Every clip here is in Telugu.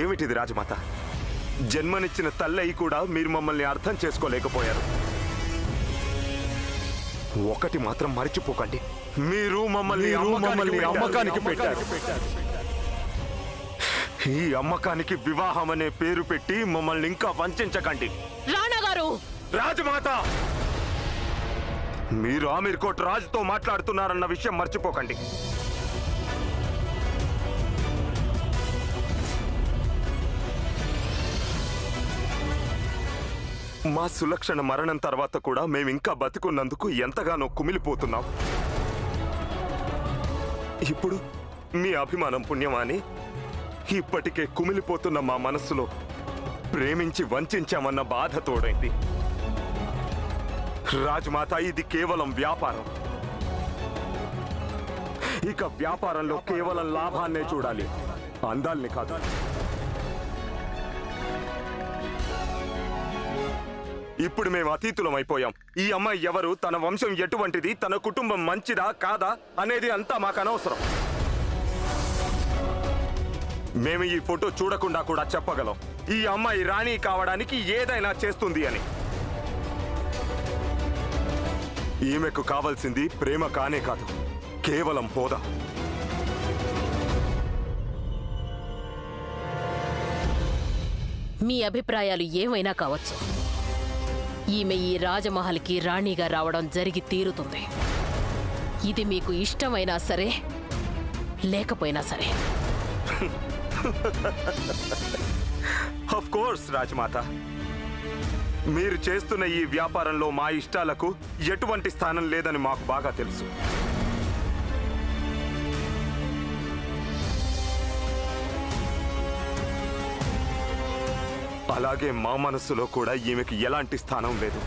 ఏమిటిది రాజమాత? జన్మనిచ్చిన తల్లయి కూడా మీరు మమ్మల్ని అర్థం చేసుకోలేకపోయారు. ఒకటి మాత్రం మర్చిపోకండి, మీరు మమ్మల్ని అమ్మకానికి పెట్టారు. ఈ అమ్మకానికి వివాహం అనే పేరు పెట్టి మమ్మల్ని ఇంకా వంచకండి. రాణా గారు! రాజమాత, మీరు ఆమీర్ కోట్ రాజుతో మాట్లాడుతున్నారన్న విషయం మర్చిపోకండి. మా సులక్షణ మరణం తర్వాత కూడా మేమింకా బతికున్నందుకు ఎంతగానో కుమిలిపోతున్నాం. ఇప్పుడు మీ అభిమానం పుణ్యమాని ఇప్పటికే కుమిలిపోతున్న మా మనస్సులో ప్రేమించి వంచామన్న బాధ తోడైంది. రాజమాత, ఇది కేవలం వ్యాపారం. ఇక వ్యాపారంలో కేవలం లాభాన్నే చూడాలి, అందాల్ని కాదు. ఇప్పుడు మేము అతీతులం అయిపోయాం. ఈ అమ్మాయి ఎవరు, తన వంశం ఎటువంటిది, తన కుటుంబం మంచిదా కాదా అనేది అంతా మాకు అనవసరం. మేము ఈ ఫోటో చూడకుండా కూడా చెప్పగలం ఈ అమ్మాయి రాణి కావడానికి ఏదైనా చేస్తుంది అని. ఈమెకు కావాల్సింది ప్రేమ కానే కాదు, కేవలం హోదా. మీ అభిప్రాయాలు ఏమైనా కావచ్చు, ఈమె ఈ రాజమహల్కి రాణిగా రావడం జరిగి తీరుతుంది. ఇది మీకు ఇష్టమైనా సరే లేకపోయినా సరే. ఆఫ్ కోర్స్ రాజమాత, మీరు చేస్తున్న ఈ వ్యాపారంలో మా ఇష్టాలకు ఎటువంటి స్థానం లేదని మాకు బాగా తెలుసు. అలాగే మా మనస్సులో కూడా ఈమెకి ఎలాంటి స్థానం లేదు.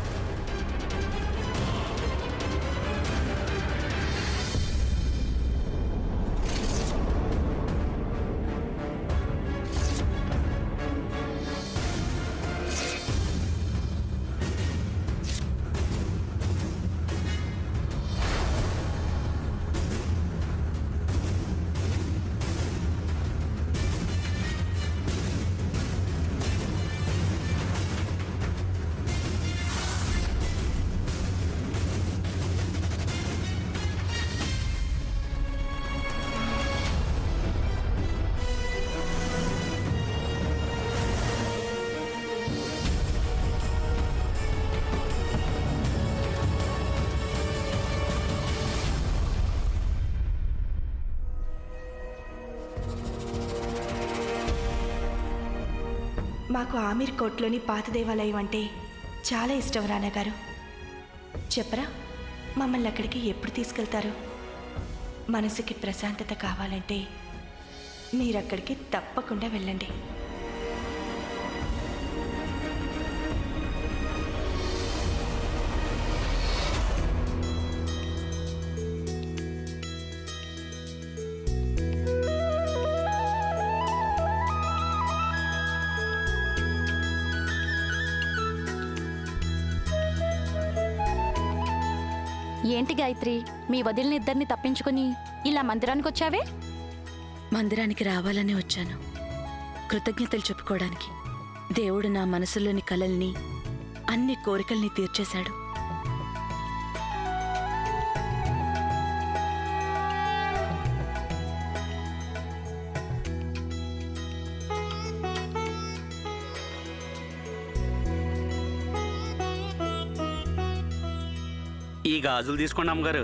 మాకు ఆమీర్ కోట్లోని పాత దేవాలయం అంటే చాలా ఇష్టం రానా గారు. చెప్పరా, మమ్మల్ని అక్కడికి ఎప్పుడు తీసుకెళ్తారు? మనసుకి ప్రశాంతత కావాలంటే మీరక్కడికి తప్పకుండా వెళ్ళండి. ఏంటి గాయత్రి, మీ వదిలినిద్దరిని తప్పించుకుని ఇలా మందిరానికి వచ్చావే? మందిరానికి రావాలని వచ్చాను, కృతజ్ఞతలు చెప్పుకోవడానికి. దేవుడు నా మనసులోని కలల్ని, అన్ని కోరికల్ని తీర్చేశాడు. ఈ గాజులు తీసుకోండి అమ్మగారు.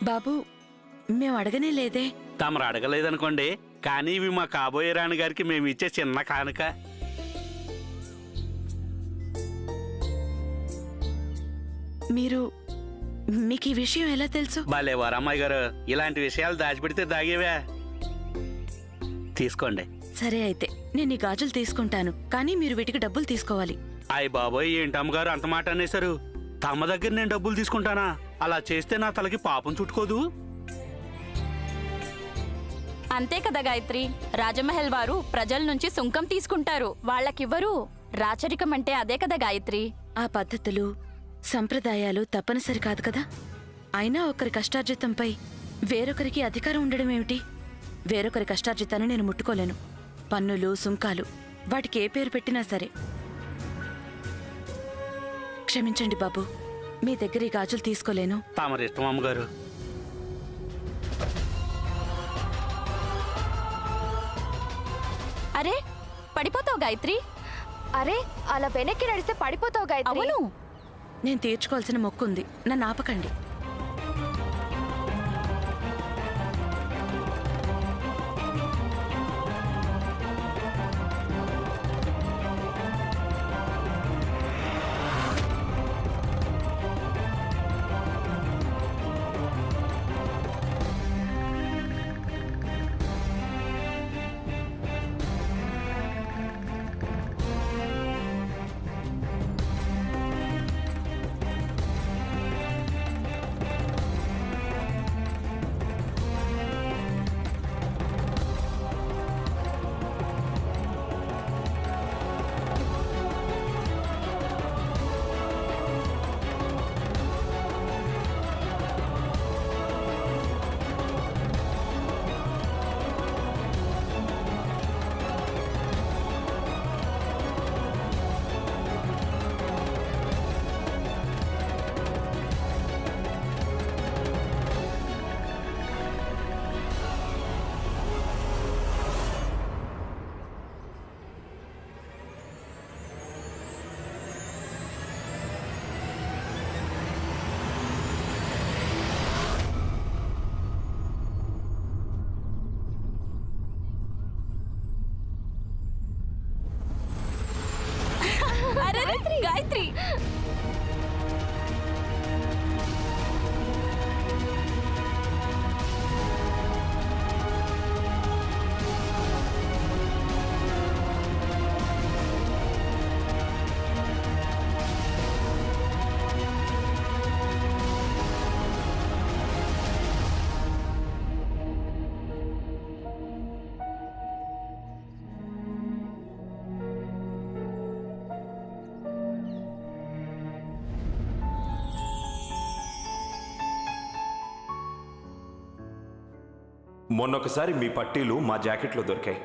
బాబు, మేము అడగనే లేదే. తమరు అడగలేదనుకోండి, కానీ ఇవి మా కాబోయే రాణి గారికి మేము ఇచ్చే చిన్న కానుక. మీకు ఈ విషయం ఎలా తెలుసు? భలేవారు అమ్మాయి గారు, ఇలాంటి విషయాలు దాచిపెడితే దాగేవే. తీసుకోండి. సరే అయితే నేను ఈ గాజులు తీసుకుంటాను, కానీ మీరు వీటికి డబ్బులు తీసుకోవాలి. అయ్య బాబోయ్, ఏంటి అమ్మగారు అంత మాట అనేశారు? తమ దగ్గర నేను డబ్బులు తీసుకుంటానా? అలా చేస్తే నా తలకి పాపం చుట్టుకోదు. అంతే కదా గాయత్రి, రాజమహల్ వారు ప్రజల నుంచి సుంకం తీసుకుంటారు, వాళ్ళకివ్వరు. రాచరికం అంటే అదే కదా గాయత్రి. ఆ పద్ధతులు, సంప్రదాయాలు తప్పనిసరి కాదు కదా. అయినా ఒకరి కష్టార్జితంపై వేరొకరికి అధికారం ఉండడం ఏమిటి? వేరొకరి కష్టార్జితాన్ని నేను ముట్టుకోలేను. పన్నులు, సుంకాలు వాటికి ఏ పేరు పెట్టినా సరే. క్షమించండి బాబు, మీ దగ్గర ఈ గాజులు తీసుకోలేను. తమరిష్టం అమ్మగారు. అరే పడిపోతావు గాయత్రి. అరే అలా వెనక్కి నడిస్తే పడిపోతావు గాయత్రి. అవును, నేను తీర్చుకోవాల్సిన మొక్కు ఉంది, నన్ను ఆపకండి. అరే గాయత్రి. మొన్నొకసారి మీ పట్టీలు మా జాకెట్లో దొరికాయి.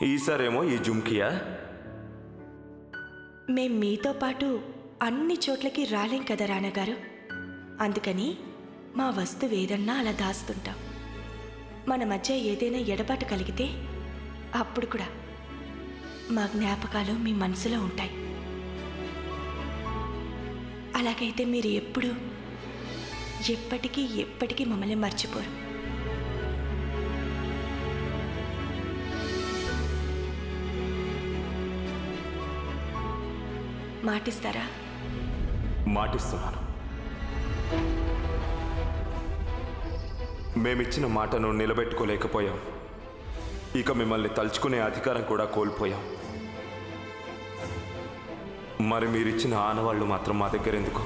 ఈసారేమో ఈ జుమ్కియా. మేం మీతో పాటు అన్ని చోట్లకి రాలేం కదా రానగారు. అందుకని మా వస్తువు ఏదన్నా అలా దాస్తుంటాం. మన మధ్య ఏదైనా ఎడబాటు కలిగితే అప్పుడు కూడా మా జ్ఞాపకాలు మీ మనసులో ఉంటాయి. అలాగైతే మీరు ఎప్పుడు ఎప్పటికీ ఎప్పటికీ మమ్మల్ని మర్చిపోరు. మాటిస్తారా? మాటిస్తున్నాను. మేమిచ్చిన మాటను నిలబెట్టుకోలేకపోయాం. ఇక మిమ్మల్ని తలుచుకునే అధికారం కూడా కోల్పోయాం. మరి మీరిచ్చిన ఆనవాళ్లు మాత్రం మా దగ్గర ఎందుకు?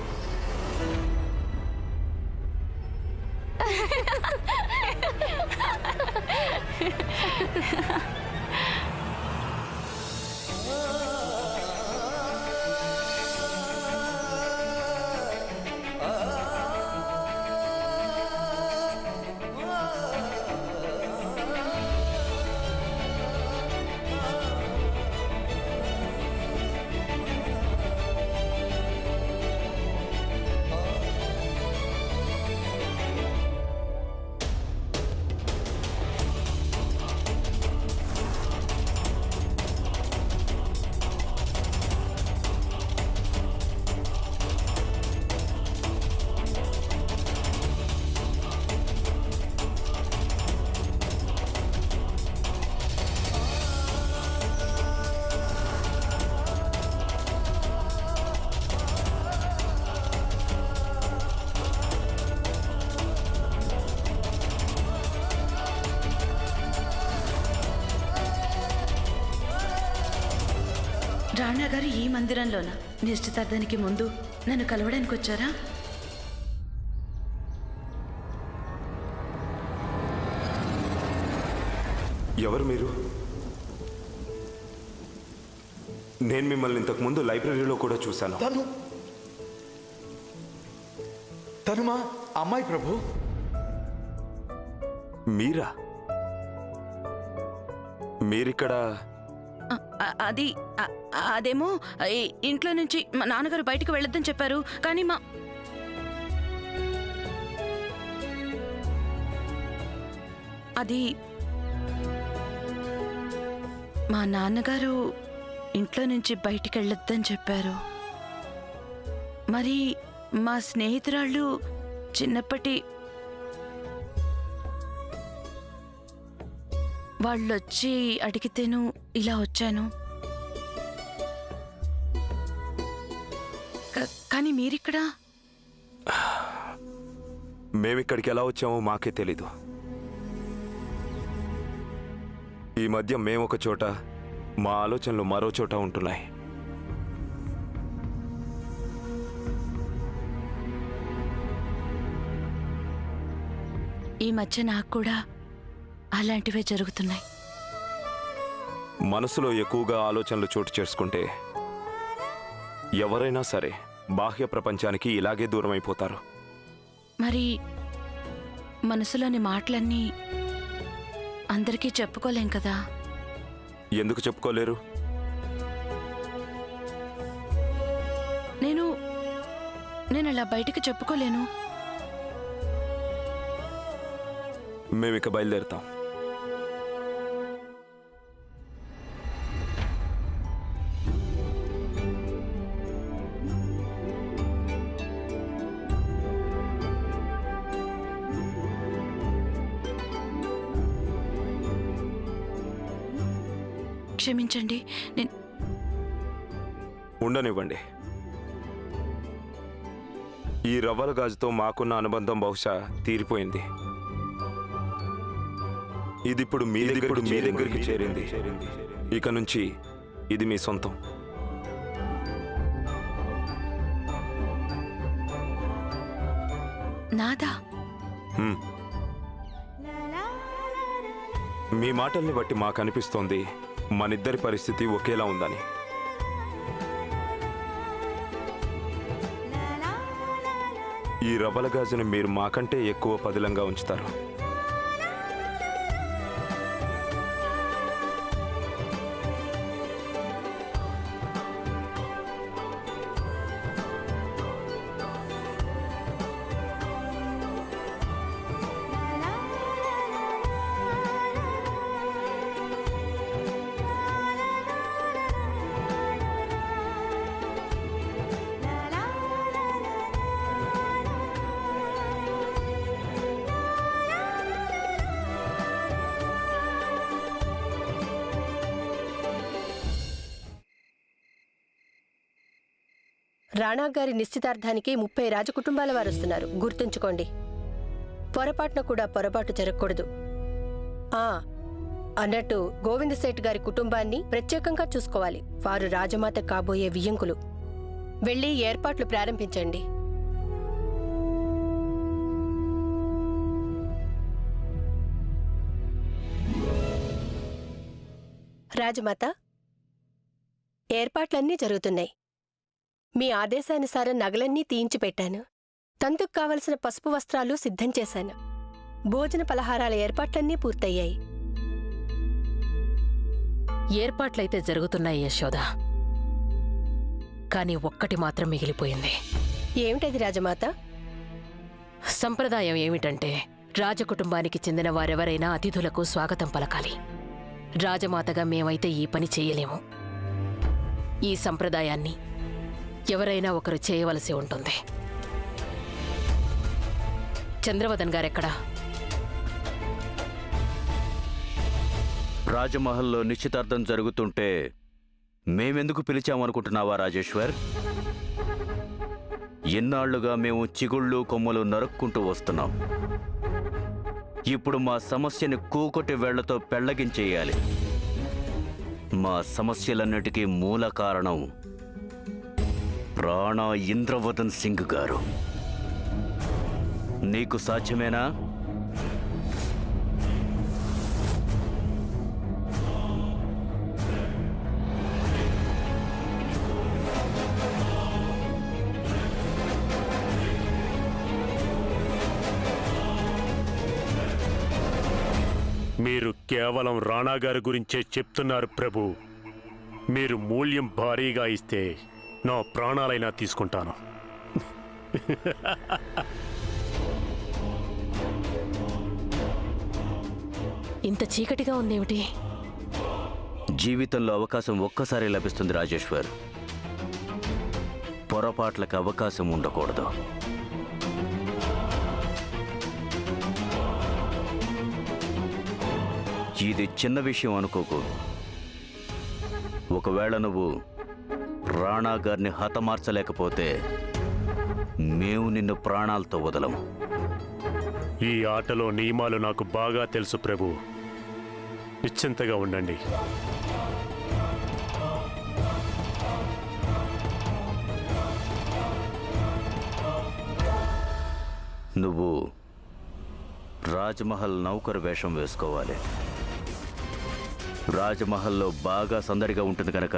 రాణా గారు ఈ మందిరంలోనా? నిశ్చితార్థానికి ముందు నన్ను కలవడానికి వచ్చారా? ఎవరు మీరు? నేను మిమ్మల్ని ఇంతకు ముందు లైబ్రరీలో కూడా చూశాను. తను మా అమ్మాయి ప్రభు. మీరా? మీరిక్కడ అది అదేమో ఇంట్లో నుంచి మా నాన్నగారు బయటకు వెళ్ళొద్దని చెప్పారు, కానీ మా నాన్నగారు ఇంట్లో నుంచి బయటికి వెళ్ళొద్దని చెప్పారు. మరి మా స్నేహితురాళ్ళు చిన్నప్పటి వాళ్ళొచ్చి అడిగితేను ఇలా వచ్చాను. కానీ మీరిక్కడా? మేమిక్కడికి ఎలా వచ్చామో మాకే తెలీదు. ఈ మధ్య మేమొక చోట, మా ఆలోచనలు మరో చోట ఉంటున్నాయి. ఈ మధ్య నాకు కూడా అలాంటివే జరుగుతున్నాయి. మనసులో ఎక్కువగా ఆలోచనలు చోటు చేసుకుంటే ఎవరైనా సరే బాహ్య ప్రపంచానికి ఇలాగే దూరం అయిపోతారు. మరి మనసులోని మాటలన్నీ అందరికీ చెప్పుకోలేం కదా? ఎందుకు చెప్పుకోలేరు? నేను అలా బయటికి చెప్పుకోలేను. మేమిక బయలుదేరుతాం. క్షమించండి, ఉండనివ్వండి. ఈ రవ్వల గాజుతో మాకున్న అనుబంధం బహుశా తీరిపోయింది. ఇదిప్పుడు మీ దగ్గరికి చేరింది. ఇక నుంచి ఇది మీ సొంతం. నాదా? మీ మాటల్ని బట్టి మాకు అనిపిస్తోంది మనిద్దరి పరిస్థితి ఒకేలా ఉందని. ఈ రవ్వల గాజుని మీరు మాకంటే ఎక్కువ పదిలంగా ఉంచుతారు. రాణా గారి నిశ్చితార్థానికి 30 రాజకుటుంబాల వారు వస్తున్నారు, గుర్తుంచుకోండి. పొరపాటున కూడా పొరపాటు జరగకూడదు. అన్నట్టు గోవింద్ సేఠ్ గారి కుటుంబాన్ని ప్రత్యేకంగా చూసుకోవాలి. వారు రాజమాత కాబోయే వియ్యంకులు. వెళ్ళి ఏర్పాట్లు ప్రారంభించండి. రాజమాత, ఏర్పాట్లన్నీ జరుగుతున్నాయి. మీ ఆదేశానుసారం నగలన్నీ తీయించి పెట్టాను. తంతుకు కావలసిన పసుపు వస్త్రాలు సిద్ధం చేశాను. భోజన పలహారాల ఏర్పాట్లన్నీ పూర్తయ్యాయి. ఏర్పాట్లయితే జరుగుతున్నాయి యశోద, కానీ ఒక్కటి మాత్రం మిగిలిపోయింది. ఏమిటది రాజమాత? సంప్రదాయం ఏమిటంటే రాజకుటుంబానికి చెందిన వారెవరైనా అతిథులకు స్వాగతం పలకాలి. రాజమాతగా మేమైతే ఈ పని చేయలేము. ఈ సంప్రదాయాన్ని ఎవరైనా ఒకరు చేయవలసి ఉంటుంది. చంద్రవదన్ గారెక్కడా? రాజమహల్లో నిశ్చితార్థం జరుగుతుంటే మేమెందుకు పిలిచామనుకుంటున్నావా రాజేశ్వర్? ఎన్నాళ్లుగా మేము చిగుళ్ళు కొమ్మలు నరుక్కుంటూ వస్తున్నాం. ఇప్పుడు మా సమస్యని కూకొట్టి వేళ్లతో పెళ్లగించేయాలి. మా సమస్యలన్నిటికీ మూల కారణం రాణా ఇంద్రవదన్ సింగ్ గారు. నీకు సాధ్యమేనా? మీరు కేవలం రాణా గారి గురించే చెప్తున్నారు ప్రభు. మీరు మూల్యం భారీగా ఇస్తే నా ప్రాణాలైనా తీసుకుంటాను. ఇంత చీకటిగా ఉందేమిటి? జీవితంలో అవకాశం ఒక్కసారి లభిస్తుంది రాజేశ్వర్. పొరపాట్లకు అవకాశం ఉండకూడదు. ఇది చిన్న విషయం అనుకోకు. ఒకవేళ నువ్వు రాణా గారిని హతమార్చలేకపోతే మేము నిన్ను ప్రాణాలతో వదలము. ఈ ఆటలో నియమాలు నాకు బాగా తెలుసు ప్రభు. నిశ్చింతగా ఉండండి. నువ్వు రాజ్మహల్ నౌకరు వేషం వేసుకోవాలి. రాజ్మహల్లో బాగా సందడిగా ఉంటుంది కనుక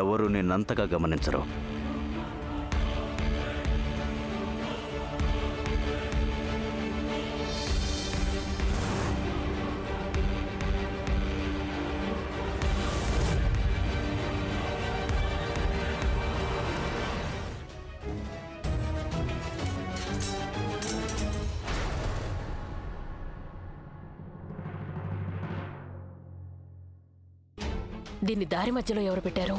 ఎవరు నిన్నంతగా గమనించరు. దీన్ని దారి మధ్యలో ఎవరు పెట్టారు?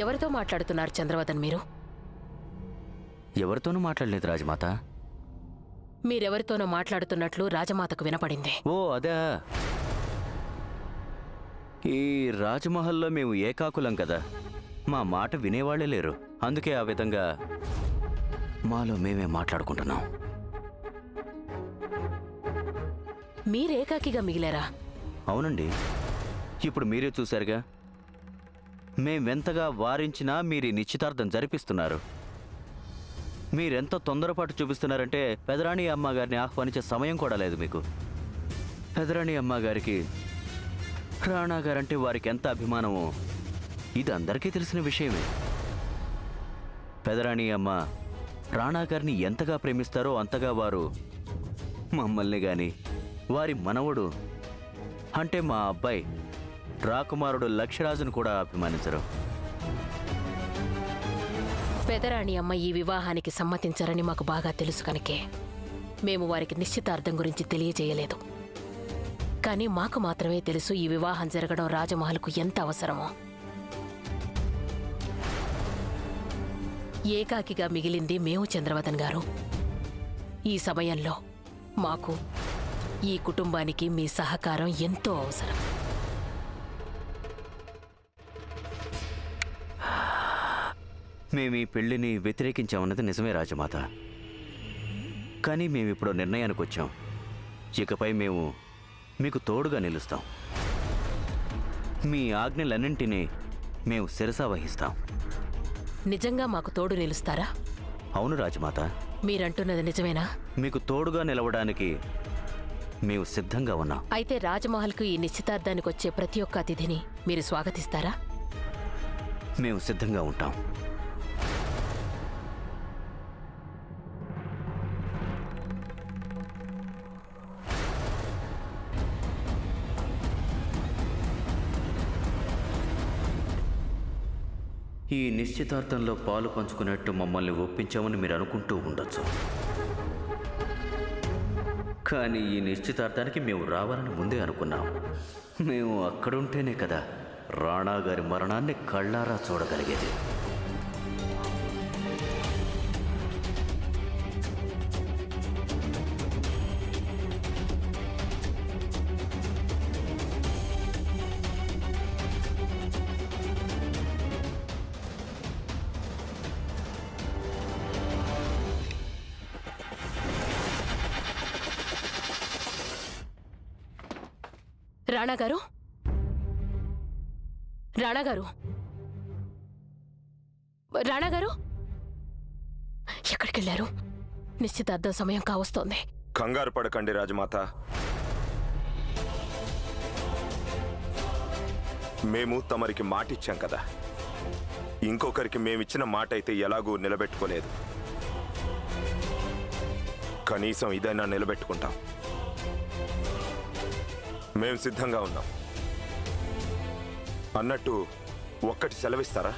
ఎవరితో మాట్లాడుతున్నారు చంద్రవదన్ మీరు? ఎవరితోనూ మాట్లాడలేదు రాజమాత. మీరెవరితోనో మాట్లాడుతున్నట్లు రాజమాతకు వినపడింది. ఓ అదా. ఈ రాజ్మహల్లో మేము ఏకాకులం కదా, మా మాట వినేవాళ్లే లేరు. అందుకే ఆ విధంగా మాలో మేమే మాట్లాడుకుంటున్నాం. మీరేకాకిగా మిగిలారా? అవునండి, ఇప్పుడు మీరే చూశారుగా. మేమెంతగా వారించినా మీరు ఈ నిశ్చితార్థం జరిపిస్తున్నారు. మీరెంత తొందరపాటు చూపిస్తున్నారంటే పెదరాణి అమ్మగారిని ఆహ్వానించే సమయం కూడా లేదు మీకు. పెదరాణి అమ్మగారికి రాణా గారంటే వారికి ఎంత అభిమానమో ఇది అందరికీ తెలిసిన విషయమే. పెదరాణి అమ్మ రాణా గారిని ఎంతగా ప్రేమిస్తారో అంతగా వారు మమ్మల్ని గాని వారి మనవడు అంటే మా అబ్బాయి రాకుమారుడు లక్ష్యరాజును కూడా అభిమానించరు. పెదరాణి అమ్మ ఈ వివాహానికి సమ్మతించరని మాకు బాగా తెలుసు కనుకే మేము వారికి నిశ్చితార్థం గురించి తెలియజేయలేదు. కానీ మాకు మాత్రమే తెలుసు ఈ వివాహం జరగడం రాజమహల్కు ఎంత అవసరమో. ఏకాకిగా మిగిలింది మేము చంద్రవదన్ గారు. ఈ సమయంలో మాకు ఈ కుటుంబానికి మీ సహకారం ఎంతో అవసరం. మేము ఈ పెళ్లిని వ్యతిరేకించామన్నది నిజమే రాజమాత. కానీ మేమిప్పుడు నిర్ణయానికి వచ్చాం. ఇకపై మేము మీకు తోడుగా నిలుస్తాం. మీ ఆజ్ఞలన్నింటినీ మేము శిరసా వహిస్తాం. నిజంగా మాకు తోడు నిలుస్తారా? అవును రాజమాత. మీరంటున్నది నిజమేనా? మీకు తోడుగా నిలవడానికి మేము సిద్ధంగా ఉన్నాం. అయితే రాజమహల్కు ఈ నిశ్చితార్థానికి వచ్చే ప్రతి ఒక్క అతిథిని మీరు స్వాగతిస్తారా? మేము సిద్ధంగా ఉంటాం. ఈ నిశ్చితార్థంలో పాలు పంచుకున్నట్టు మమ్మల్ని ఒప్పించామని మీరు అనుకుంటూ ఉండొచ్చు. కానీ ఈ నిశ్చితార్థానికి మేము రావాలని ముందే అనుకున్నాం. మేము అక్కడుంటేనే కదా రాణా గారి మరణాన్ని కళ్ళారా చూడగలిగేది. రాణా గారు, రాణా గారు, రాణా గారు ఎక్కడికి వెళ్ళారు? నిశ్చితార్థం సమయం కావస్తోంది. కంగారు పడకండి రాజమాత. మేము తమరికి మాటిచ్చాం కదా. ఇంకొకరికి మేమిచ్చిన మాట అయితే ఎలాగూ నిలబెట్టుకోలేదు. కనీసం ఇదైనా నిలబెట్టుకుంటాం. మేం సిద్ధంగా ఉన్నాం. అన్నట్టు ఒక్కటి సెలవిస్తారా?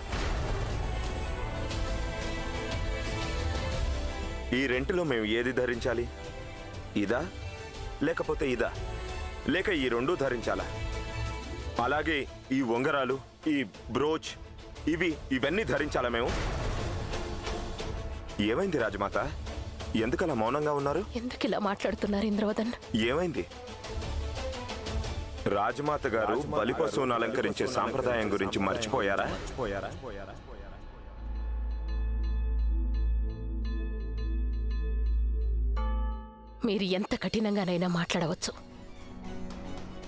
ఈ రెంటిలో మేము ఏది ధరించాలి? ఇదా లేకపోతే ఇదా? లేక ఈ రెండూ ధరించాలా? అలాగే ఈ ఉంగరాలు, ఈ బ్రోచ్, ఇవన్నీ ధరించాలా మేము? ఏమైంది రాజమాత? ఎందుకలా మౌనంగా ఉన్నారు? ఎందుకు ఇలా మాట్లాడుతున్నారు ఇంద్రవదన్? ఏమైంది? రాజమాత గారు బలిపశువును అలంకరించే సాంప్రదాయం గురించి మర్చిపోయారా? మీరు ఎంత కఠినంగానైనా మాట్లాడవచ్చు,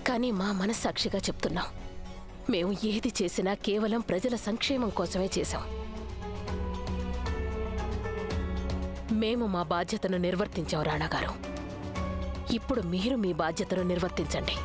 కానీ మా మనస్సాక్షిగా చెప్తున్నాం, మేము ఏది చేసినా కేవలం ప్రజల సంక్షేమం కోసమే చేశాం. మేము మా బాధ్యతను నిర్వర్తించాం రాణాగారు. ఇప్పుడు మీరు మీ బాధ్యతను నిర్వర్తించండి.